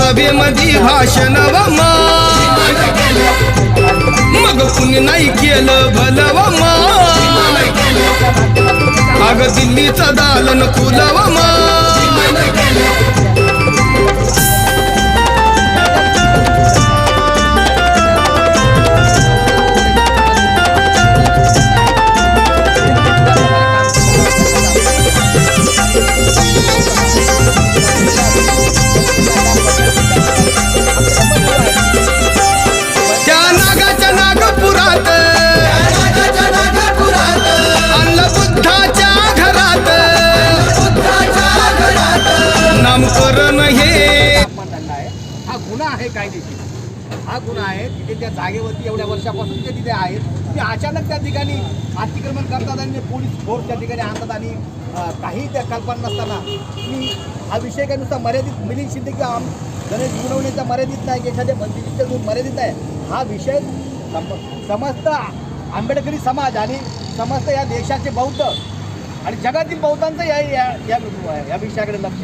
सभेमधी भाषण व मग कुणी नाही केलं भलं व अग दिल्लीचं दालन खुलं व नामकरण हे हा गुन्हा आहे कायदेशीर हा गुन्हा आहे तिथे त्या जागेवरती एवढ्या वर्षापासून ते तिथे आहेत ते अचानक त्या ठिकाणी अतिक्रमण करतात आणि पोलीस फोर्स त्या ठिकाणी आणतात आणि काही त्या कल्पना नसताना की हा विषय काय नुसता मर्यादित मिलिंद शिंदे किंवा गणेश गुणवण्याचा मर्यादित नाही की एखाद्या मंत्रिच्या मर्यादित आहे हा विषय समस्त आंबेडकरी समाज आणि समस्त या देशाचे बौद्ध आणि जगातील बौद्धांचं या विषयाकडे लक्ष